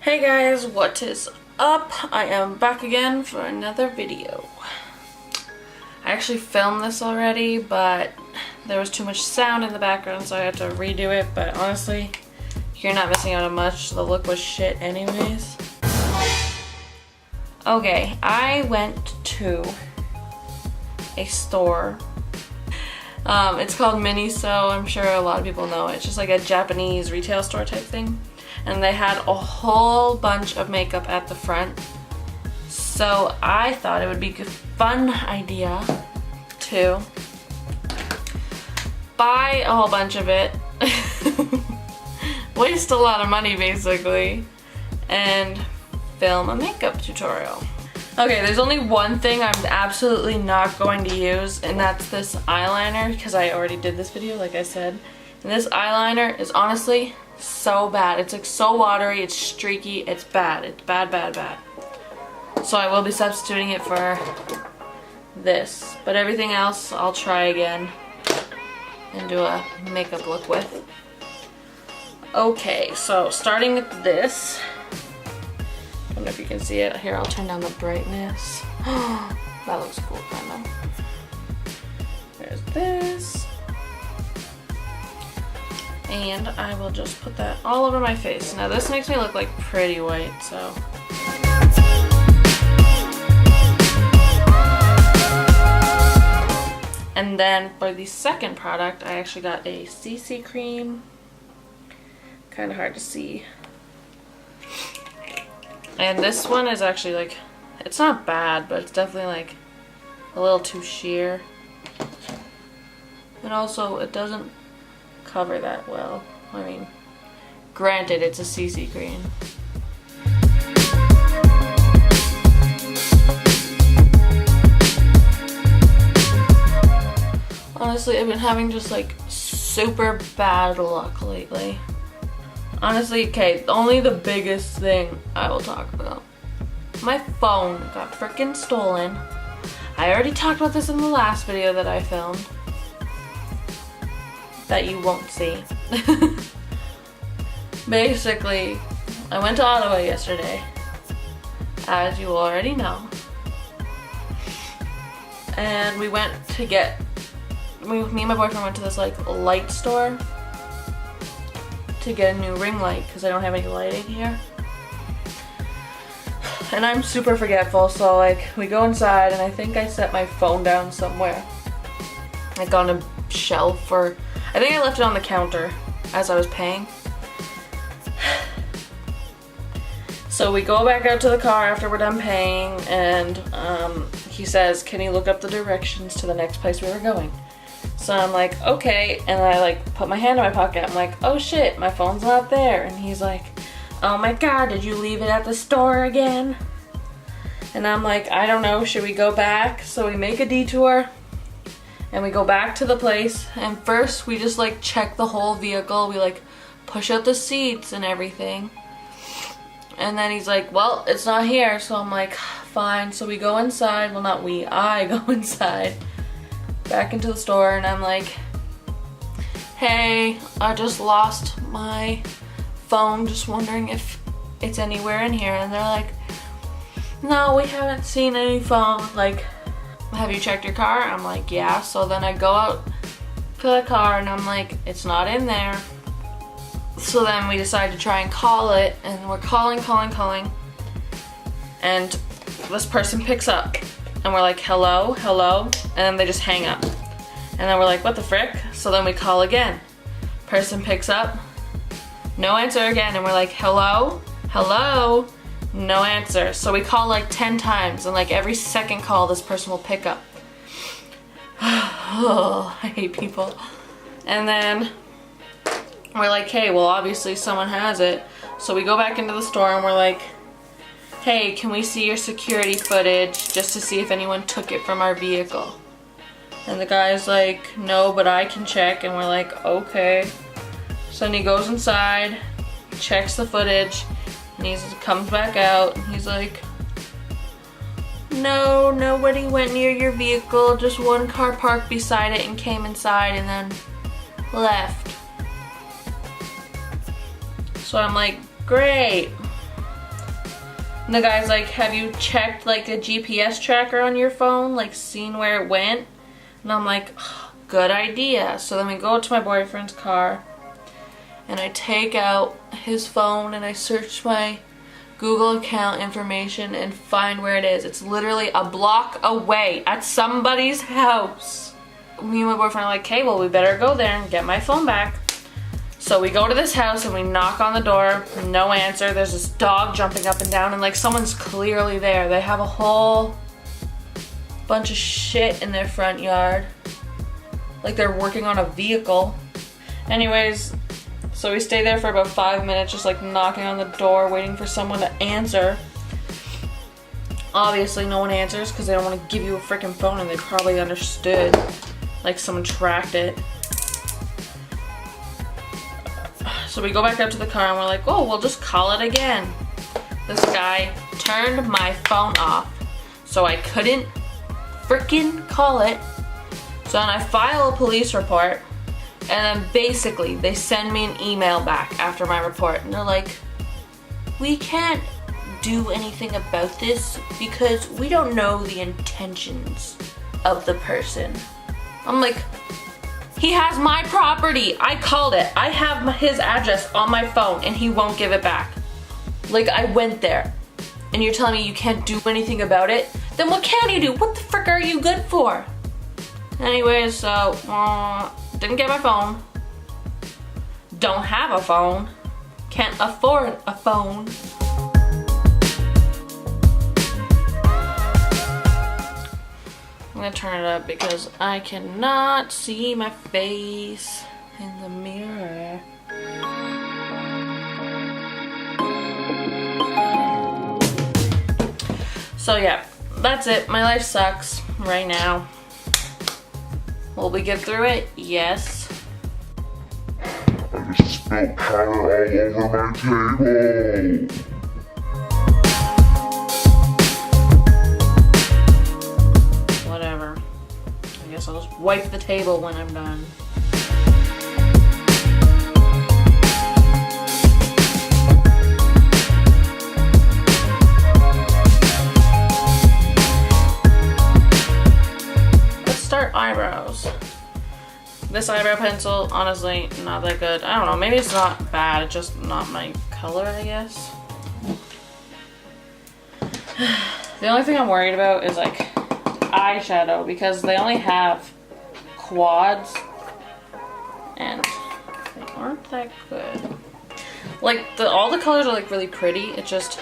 Hey guys, what is up? I am back again for another video. I actually filmed this already, but there was too much sound in the background, so I had to redo it. But honestly, you're not missing out on much. The look was shit anyways. Okay, I went to a store. It's called Miniso. I'm sure a lot of people know it. It's just like a Japanese retail store type thing. And they had a whole bunch of makeup at the front. So I thought it would be a fun idea to buy a whole bunch of it, waste a lot of money basically, and film a makeup tutorial. Okay, there's only one thing I'm absolutely not going to use, and that's this eyeliner, because I already did this video like I said. And this eyeliner is honestly so bad. It's like so watery, it's streaky, it's bad. It's bad, bad, bad. So I will be substituting it for this. But everything else I'll try again and do a makeup look with. Okay, so starting with this. I don't know if you can see it. Here, I'll turn down the brightness. That looks cool, kind of. There's this. And I will just put that all over my face. Now this makes me look like pretty white, so. And then for the second product, I actually got a CC cream. Kind of hard to see. And this one is actually like, it's not bad, but it's definitely like a little too sheer. And also it doesn't cover that well. I mean, granted, it's a CC cream. Honestly, I've been having just like super bad luck lately. Honestly, okay, only the biggest thing I will talk about. My phone got freaking stolen. I already talked about this in the last video that I filmed. That you won't see. Basically, I went to Ottawa yesterday, as you already know, and we went to get, me and my boyfriend went to this like light store to get a new ring light because I don't have any lighting here. And I'm super forgetful, so like we go inside and I think I set my phone down somewhere, like on a shelf, or I think I left it on the counter as I was paying. So we go back out to the car after we're done paying, and he says, can you look up the directions to the next place we were going? So I'm like, okay, and I like put my hand in my pocket. I'm like, oh shit, my phone's not there. And he's like, oh my god, did you leave it at the store again? And I'm like, I don't know, should we go back? So we make a detour. And we go back to the place, and first we just like check the whole vehicle. We like push out the seats and everything. And then he's like, well, it's not here. So I'm like, fine. So we go inside. Well, not we, I go inside. Back into the store, and I'm like, hey, I just lost my phone. Just wondering if it's anywhere in here. And they're like, no, we haven't seen any phone. Like, have you checked your car? I'm like, yeah. So then I go out to the car and I'm like, it's not in there. So then we decide to try and call it, and we're calling. And this person picks up and we're like, hello, hello. And then they just hang up. And then we're like, what the frick? So then we call again. Person picks up, no answer again. And we're like, hello, hello. No answer. So we call like 10 times, and like every second call this person will pick up. Oh, I hate people. And then we're like, hey, well obviously someone has it. So we go back into the store and we're like, hey, can we see your security footage just to see if anyone took it from our vehicle? And the guy's like, no, but I can check. And we're like, okay. So then he goes inside, checks the footage, and he comes back out, and he's like, no, nobody went near your vehicle. Just one car parked beside it and came inside and then left. So I'm like, great. And the guy's like, have you checked like a GPS tracker on your phone? Like seen where it went? And I'm like, oh, good idea. So then we go to my boyfriend's car and I take out his phone and I search my Google account information and find where it is. It's literally a block away at somebody's house. Me and my boyfriend are like, okay, well we better go there and get my phone back. So we go to this house and we knock on the door, no answer. There's this dog jumping up and down and like someone's clearly there. They have a whole bunch of shit in their front yard. Like they're working on a vehicle. Anyways, so we stay there for about 5 minutes just like knocking on the door, waiting for someone to answer. Obviously no one answers because they don't want to give you a freaking phone and they probably understood. Like someone tracked it. So we go back up to the car and we're like, oh, we'll just call it again. This guy turned my phone off so I couldn't freaking call it. So then I file a police report and then basically they send me an email back after my report and they're like, we can't do anything about this because we don't know the intentions of the person. I'm like, he has my property. I called it. I have his address on my phone and he won't give it back. Like I went there and you're telling me you can't do anything about it? Then what can you do? What the frick are you good for? Anyways, so didn't get my phone. Don't have a phone. Can't afford a phone. I'm gonna turn it up because I cannot see my face in the mirror. So yeah, that's it. My life sucks right now. Will we get through it? Yes. I just spilled powder all over my table. Whatever. I guess I'll just wipe the table when I'm done. Let's start eyebrows. This eyebrow pencil, honestly, not that good. I don't know, maybe it's not bad, it's just not my color, I guess. The only thing I'm worried about is like eyeshadow because they only have quads and they aren't that good. Like all the colors are like really pretty, it's just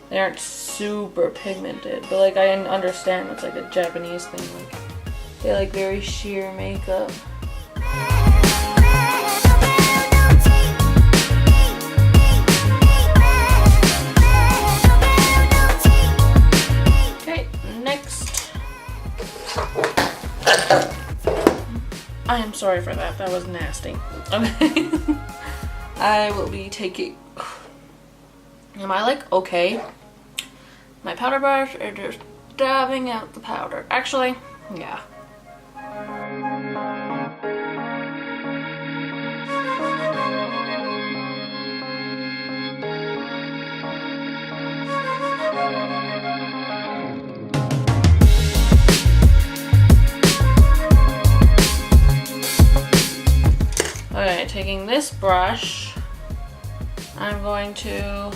they aren't super pigmented, but like I understand it's like a Japanese thing, like they like very sheer makeup. Okay, next. I am sorry for that. That was nasty. Okay. I will be taking. Am I like okay? My powder brush are just dabbing out the powder. Actually, yeah. Okay, taking this brush, I'm going to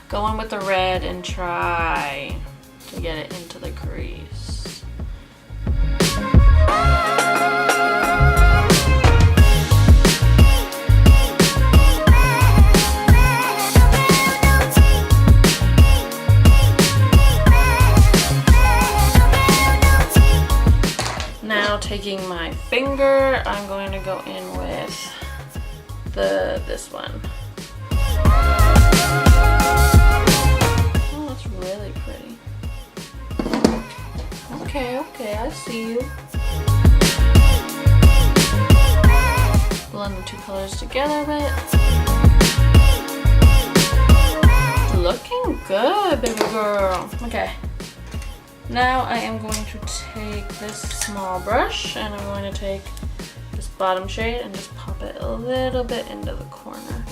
go in with the red and try to get it into the crease. Now taking my finger, I'm going to go in with this one. Oh, that's really pretty. Okay, I see you. Blend the two colors together a bit. Looking good, baby girl. Okay. Now I am going to take this small brush and I'm going to take this bottom shade and just pop it a little bit into the corner.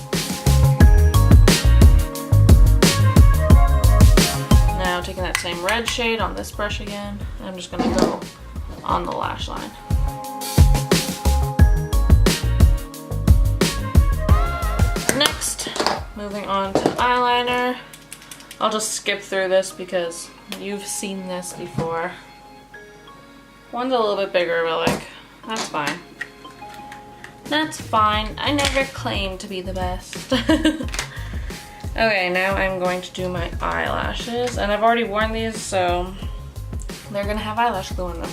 that same red shade on this brush again. I'm just gonna go on the lash line. Next, moving on to eyeliner. I'll just skip through this because you've seen this before. One's a little bit bigger, but like, that's fine. That's fine. I never claimed to be the best. Okay, now I'm going to do my eyelashes, and I've already worn these, so they're gonna have eyelash glue in them.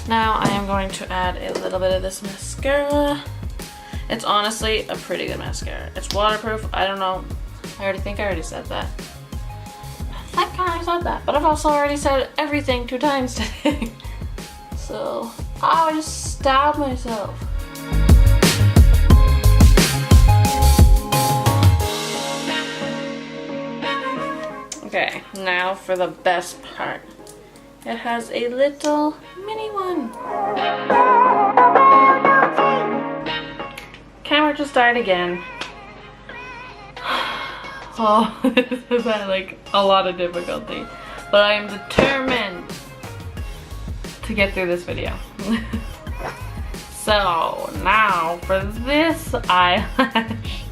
Now I am going to add a little bit of this mascara. It's honestly a pretty good mascara. It's waterproof. I don't know. I already said that. I kind of said that, but I've also already said everything 2 times today. So I just stabbed myself. Okay, now for the best part. It has a little mini one. Camera just died again. Oh, this has had like a lot of difficulty, but I am determined to get through this video. So now for this eyelash.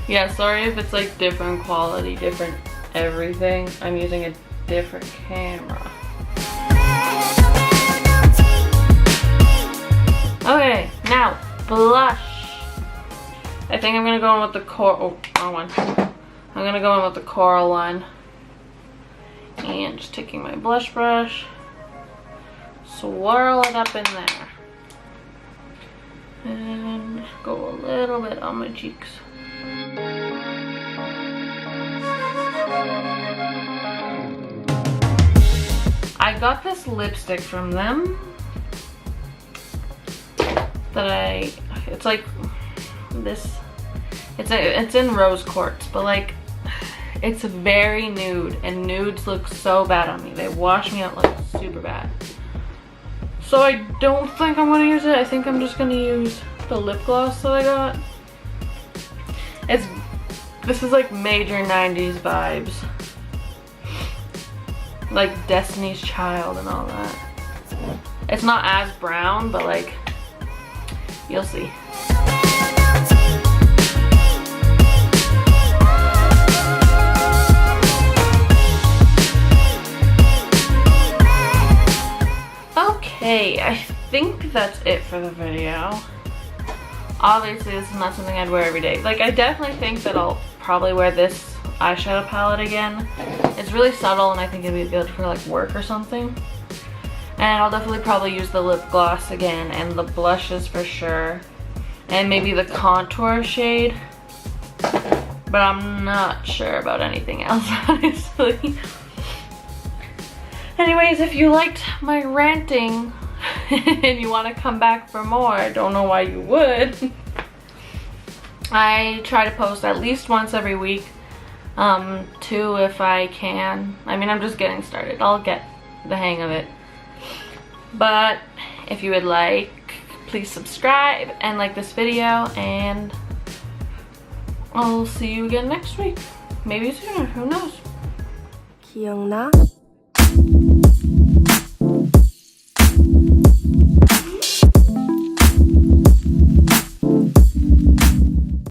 Yeah, sorry if it's like different quality, different everything. I'm using a different camera. Okay, now blush. I think I'm gonna go in with the coral. Oh, wrong one. I'm gonna go in with the coral one. And just taking my blush brush, swirl it up in there. And go a little bit on my cheeks. I got this lipstick from them that it's like this, it's in rose quartz, but like it's very nude, and nudes look so bad on me. They wash me out like super bad. So I don't think I'm gonna use it. I think I'm just gonna use the lip gloss that I got. This is like major 90s vibes. Like Destiny's Child and all that. It's not as brown, but like, you'll see. Okay, I think that's it for the video. Obviously, this is not something I'd wear every day. Like, I definitely think that I'll probably wear this eyeshadow palette again. It's really subtle, and I think it'd be good for like work or something. And I'll definitely probably use the lip gloss again, and the blushes for sure. And maybe the contour shade. But I'm not sure about anything else, honestly. Anyways, if you liked my ranting and you want to come back for more, I don't know why you would. I try to post at least once every week, 2 if I can. I mean, I'm just getting started. I'll get the hang of it. But if you would like, please subscribe and like this video, and I'll see you again next week. Maybe sooner, who knows? 기억나?